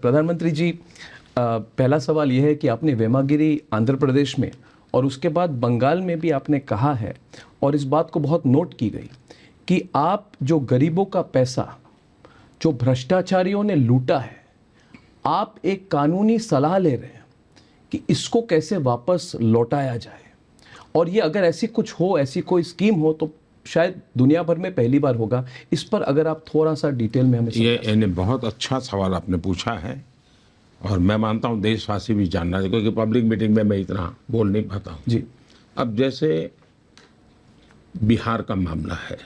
प्रधानमंत्री जी, पहला सवाल यह है कि आपने वेमागिरी आंध्र प्रदेश में और उसके बाद बंगाल में भी आपने कहा है, और इस बात को बहुत नोट की गई, कि आप जो गरीबों का पैसा जो भ्रष्टाचारियों ने लूटा है, आप एक कानूनी सलाह ले रहे हैं कि इसको कैसे वापस लौटाया जाए। और ये अगर ऐसी कुछ हो, ऐसी कोई स्कीम हो, तो शायद दुनिया भर में पहली बार होगा। इस पर अगर आप थोड़ा सा डिटेल में हमें ये बहुत अच्छा सवाल आपने पूछा है, और मैं मानता हूँ देशवासी भी जानना चाहिए, क्योंकि पब्लिक मीटिंग में मैं इतना बोल नहीं पाता हूँ जी। अब जैसे बिहार का मामला है,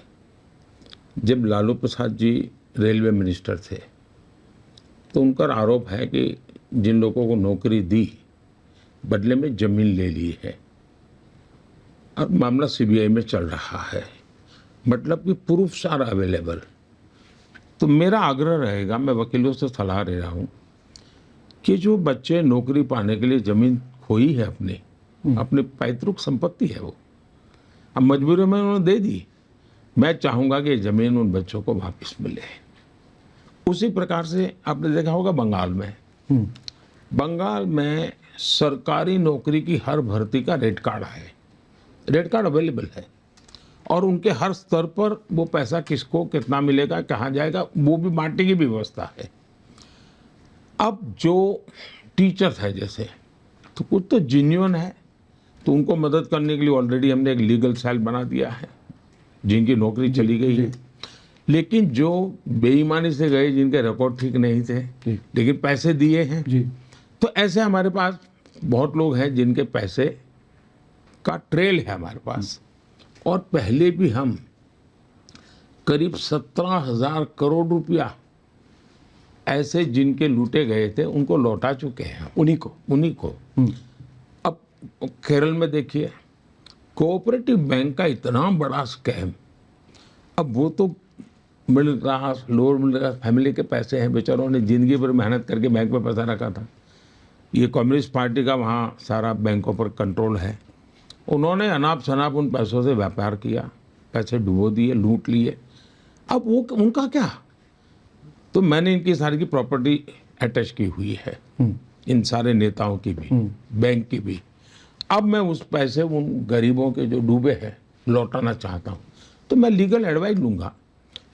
जब लालू प्रसाद जी रेलवे मिनिस्टर थे तो उनका आरोप है कि जिन लोगों को नौकरी दी बदले में जमीन ले ली है, और मामला सीबीआई में चल रहा है, मतलब कि प्रूफ्स आर अवेलेबल। तो मेरा आग्रह रहेगा, मैं वकीलों से सलाह ले रहा हूँ कि जो बच्चे नौकरी पाने के लिए जमीन खोई है अपने पैतृक संपत्ति है, वो अब मजबूरी में उन्होंने दे दी, मैं चाहूँगा कि ज़मीन उन बच्चों को वापस मिले। उसी प्रकार से आपने देखा होगा बंगाल में सरकारी नौकरी की हर भर्ती का रेट कार्ड है, रेट कार्ड अवेलेबल है, और उनके हर स्तर पर वो पैसा किसको कितना मिलेगा, कहाँ जाएगा, वो भी बांटने की व्यवस्था है। अब जो टीचर है जैसे, तो कुछ तो जेन्युइन है, तो उनको मदद करने के लिए ऑलरेडी हमने एक लीगल सेल बना दिया है, जिनकी नौकरी चली गई है। लेकिन जो बेईमानी से गए, जिनके रिकॉर्ड ठीक नहीं थे लेकिन पैसे दिए हैं, तो ऐसे हमारे पास बहुत लोग हैं जिनके पैसे का ट्रेल है हमारे पास। और पहले भी हम करीब 17,000 करोड़ रुपया ऐसे जिनके लूटे गए थे उनको लौटा चुके हैं, उन्हीं को। अब केरल में देखिए, कोऑपरेटिव बैंक का इतना बड़ा स्कैम, अब वो तो middle class, lower middle class family के पैसे हैं, बेचारों ने जिंदगी भर मेहनत करके बैंक में पैसा रखा था। ये कम्युनिस्ट पार्टी का वहाँ सारा बैंकों पर कंट्रोल है, उन्होंने अनाप शनाप उन पैसों से व्यापार किया, पैसे डुबो दिए, लूट लिए। अब वो उनका क्या, तो मैंने इनकी सारी की प्रॉपर्टी अटैच की हुई है, इन सारे नेताओं की भी, बैंक की भी। अब मैं उस पैसे उन गरीबों के जो डूबे हैं लौटाना चाहता हूँ, तो मैं लीगल एडवाइस लूँगा।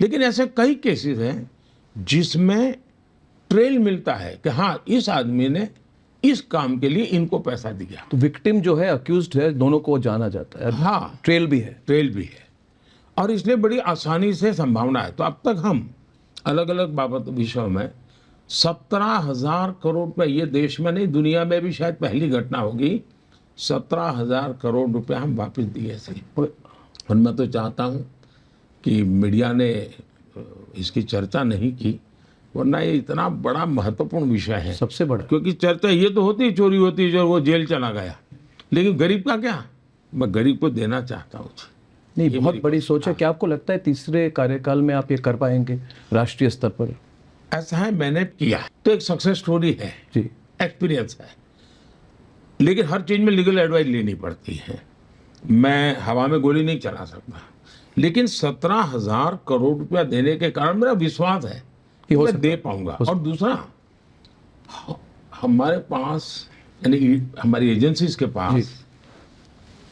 लेकिन ऐसे कई केसेस हैं जिसमें ट्रेल मिलता है कि हाँ, इस आदमी ने इस काम के लिए इनको पैसा दिया। तो विक्टिम जो है, अक्यूज्ड है, दोनों को जाना जाता है। हाँ, ट्रेल भी है, और इसलिए बड़ी आसानी से संभावना है। तो अब तक हम अलग अलग बाबत विषयों में 17,000 करोड़ रुपये, ये देश में नहीं दुनिया में भी शायद पहली घटना होगी, 17,000 करोड़ रुपये हम वापस दिए थे। और मैं तो चाहता हूँ कि मीडिया ने इसकी चर्चा नहीं की, वरना ये इतना बड़ा महत्वपूर्ण विषय है, सबसे बड़ा। क्योंकि चर्चा ये तो होती है, चोरी होती है जो वो जेल चला गया, लेकिन गरीब का क्या, मैं गरीब को देना चाहता हूँ। नहीं, बहुत बड़ी सोच है। क्या आपको लगता है तीसरे कार्यकाल में आप ये कर पाएंगे राष्ट्रीय स्तर पर? ऐसा है, मैंने किया तो एक सक्सेस स्टोरी है जी, एक्सपीरियंस है, लेकिन हर चीज में लीगल एडवाइस लेनी पड़ती है। मैं हवा में गोली नहीं चला सकता, लेकिन 17,000 करोड़ रुपया देने के कारण मेरा विश्वास है कि मैं दे पाऊंगा। और दूसरा, हमारे पास यानी हमारी एजेंसीज के पास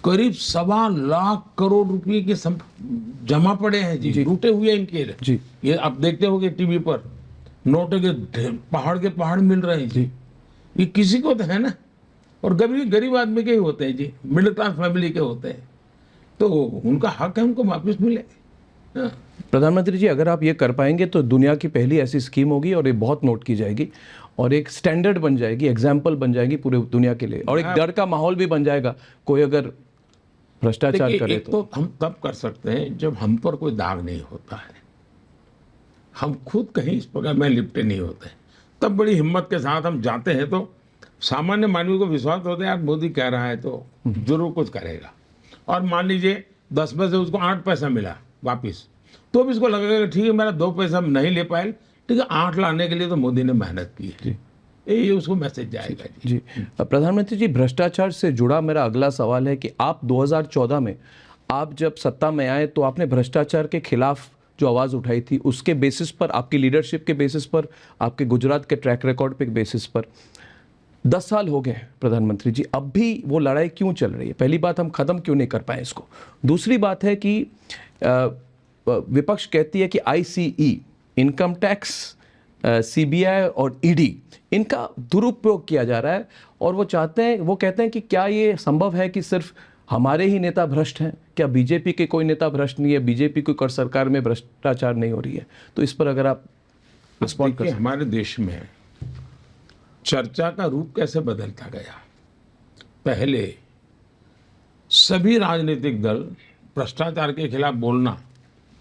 करीब 1.25 करोड़ रुपए के जमा पड़े हैं जी, लूटे हुए इनके जी। ये आप देखते होंगे टीवी पर, नोटों के पहाड़ के पहाड़ मिल रहे हैं जी। ये किसी को तो है ना, और गरीब आदमी के ही होते हैं जी, मिडिल क्लास फैमिली के होते हैं, तो उनका हक है, उनको वापस मिले। प्रधानमंत्री जी, अगर आप ये कर पाएंगे तो दुनिया की पहली ऐसी स्कीम होगी, और ये बहुत नोट की जाएगी, और एक स्टैंडर्ड बन जाएगी, एग्जाम्पल बन जाएगी पूरे दुनिया के लिए, और एक डर का माहौल भी बन जाएगा कोई अगर भ्रष्टाचार करे तो हम तब कर सकते हैं जब हम पर कोई दाग नहीं होता है, हम खुद कहीं इस प्रकार में लिपटे नहीं होते, तब बड़ी हिम्मत के साथ हम जाते हैं, तो सामान्य मानवी को विश्वास होता है यार मोदी कह रहा है तो जरूर कुछ करेगा। और मान लीजिए 10 में से उसको 8 पैसा मिला वापिस, तो भी इसको लगेगा ठीक है, मेरा 2 पैसा नहीं ले पाए, ठीक है, 8 लाने के लिए तो मोदी ने मेहनत की है, ये उसको मैसेज जाएगा जी। प्रधानमंत्री जी, भ्रष्टाचार से जुड़ा मेरा अगला सवाल है कि आप 2014 में आप जब सत्ता में आए तो आपने भ्रष्टाचार के खिलाफ जो आवाज़ उठाई थी, उसके बेसिस पर, आपकी लीडरशिप के बेसिस पर, आपके गुजरात के ट्रैक रिकॉर्ड पे बेसिस पर 10 साल हो गए प्रधानमंत्री जी, अब भी वो लड़ाई क्यों चल रही है? पहली बात, हम ख़त्म क्यों नहीं कर पाए इसको? दूसरी बात है कि विपक्ष कहती है कि आईसीई, इनकम टैक्स, सीबीआई और ईडी, इनका दुरुपयोग किया जा रहा है, और वो कहते हैं कि क्या ये संभव है कि सिर्फ हमारे ही नेता भ्रष्ट हैं? क्या बीजेपी के कोई नेता भ्रष्ट नहीं है? बीजेपी की सरकार में भ्रष्टाचार नहीं हो रही है? तो इस पर अगर आप रिस्पॉन्ड कर। हमारे देश में चर्चा का रूप कैसे बदलता गया। पहले सभी राजनीतिक दल भ्रष्टाचार के खिलाफ बोलना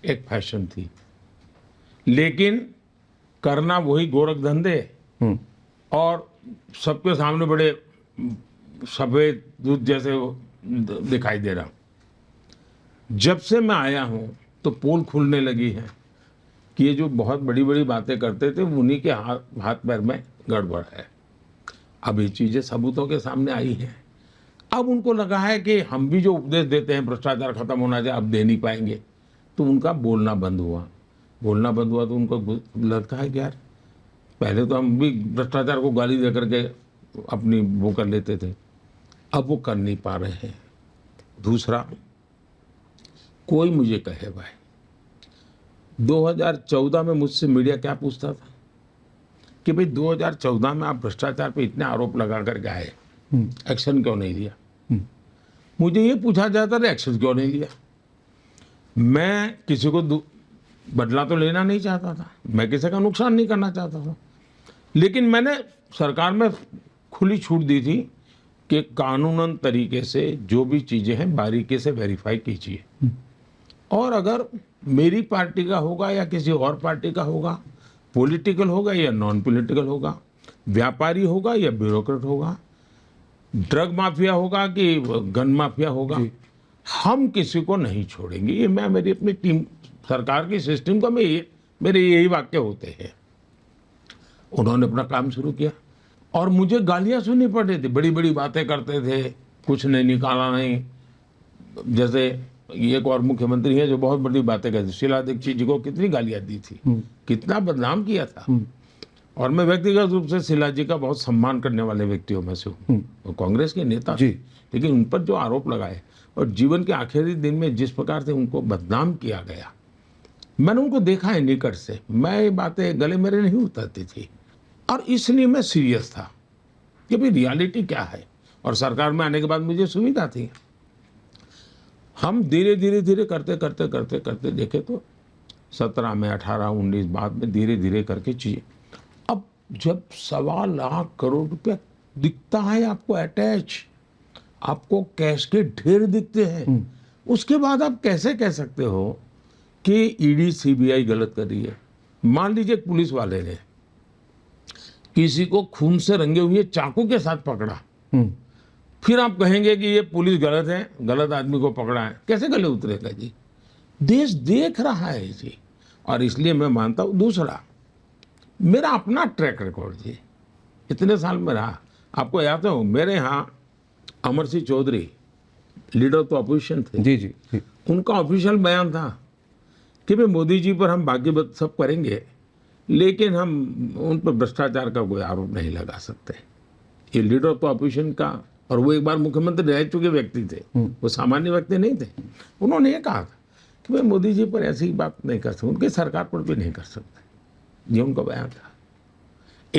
एक फैशन थी, लेकिन करना वही गोरख धंधे और सबके सामने बड़े सफेद दूध जैसे दिखाई दे रहा। जब से मैं आया हूं तो पोल खुलने लगी है कि ये जो बहुत बड़ी बड़ी बातें करते थे उन्हीं के हाथ पैर में गड़बड़ है। अब ये चीजें सबूतों के सामने आई हैं। अब उनको लगा है कि हम भी जो उपदेश देते हैं भ्रष्टाचार खत्म होना चाहिए, अब दे नहीं पाएंगे, तो उनका बोलना बंद हुआ। बोलना बंद हुआ तो उनको लगता है कि यार पहले तो हम भी भ्रष्टाचार को गाली दे करके अपनी वो कर लेते थे, अब वो कर नहीं पा रहे हैं। दूसरा, कोई मुझे कहे भाई 2014 में मुझसे मीडिया क्या पूछता था कि भाई 2014 में आप भ्रष्टाचार पे इतने आरोप लगा कर आए, एक्शन क्यों नहीं लिया? मुझे ये पूछा जाता था एक्शन क्यों नहीं लिया। मैं किसी को बदला तो लेना नहीं चाहता था, मैं किसी का नुकसान नहीं करना चाहता था, लेकिन मैंने सरकार में खुली छूट दी थी कि कानूनन तरीके से जो भी चीजें हैं बारीकी से वेरीफाई कीजिए, और अगर मेरी पार्टी का होगा या किसी और पार्टी का होगा, पॉलिटिकल होगा या नॉन पॉलिटिकल होगा, व्यापारी होगा या ब्यूरोक्रेट होगा, ड्रग माफिया होगा कि गन माफिया होगा, हम किसी को नहीं छोड़ेंगे। ये मैं मेरी अपनी टीम, सरकार की सिस्टम का मेरे यही वाक्य होते हैं। उन्होंने अपना काम शुरू किया और मुझे गालियां सुननी पड़ रही थी, बड़ी बड़ी बातें करते थे, कुछ नहीं निकाला नहीं। जैसे एक और मुख्यमंत्री है जो बहुत बड़ी बातें करते, शीला दीक्षित जी को कितनी गालियां दी थी, कितना बदनाम किया था। और मैं व्यक्तिगत रूप से शीला जी का बहुत सम्मान करने वाले व्यक्तियों में से हूँ। वो कांग्रेस के नेता थे, लेकिन उन पर जो आरोप लगाए और जीवन के आखिरी दिन में जिस प्रकार से उनको बदनाम किया गया, मैंने उनको देखा है निकट से। मैं ये बातें गले मेरे नहीं उतरती थी, और इसलिए मैं सीरियस था कि भाई रियलिटी क्या है। और सरकार में आने के बाद मुझे सुविधा थी। हम धीरे धीरे धीरे करते करते करते करते देखे तो 17 में 18, 19 बाद में धीरे धीरे करके चीजें, अब जब 1.25 लाख करोड़ रुपया दिखता है आपको अटैच, आपको कैश के ढेर दिखते हैं, उसके बाद आप कैसे कह सकते हो कि ईडी सीबीआई गलत कर रही है? मान लीजिए पुलिस वाले ने किसी को खून से रंगे हुए चाकू के साथ पकड़ा, फिर आप कहेंगे कि ये पुलिस गलत है, गलत आदमी को पकड़ा है, कैसे गले उतरेगा जी? देश देख रहा है जी। और इसलिए मैं मानता हूँ, दूसरा मेरा अपना ट्रैक रिकॉर्ड जी, इतने साल में रहा। आपको याद हो मेरे यहाँ अमर सिंह चौधरी लीडर तो अपोजिशन थे, जी, उनका ऑफिशियल बयान था कि भाई मोदी जी पर हम बाकी सब करेंगे, लेकिन हम उन पर भ्रष्टाचार का कोई आरोप नहीं लगा सकते। ये लीडर तो अपोजिशन का, और वो एक बार मुख्यमंत्री रह चुके व्यक्ति थे, वो सामान्य व्यक्ति नहीं थे। उन्होंने ये कहा था कि भाई मोदी जी पर ऐसी बात नहीं कर सकते, उनकी सरकार पर भी नहीं कर सकते, ये उनका बयान था।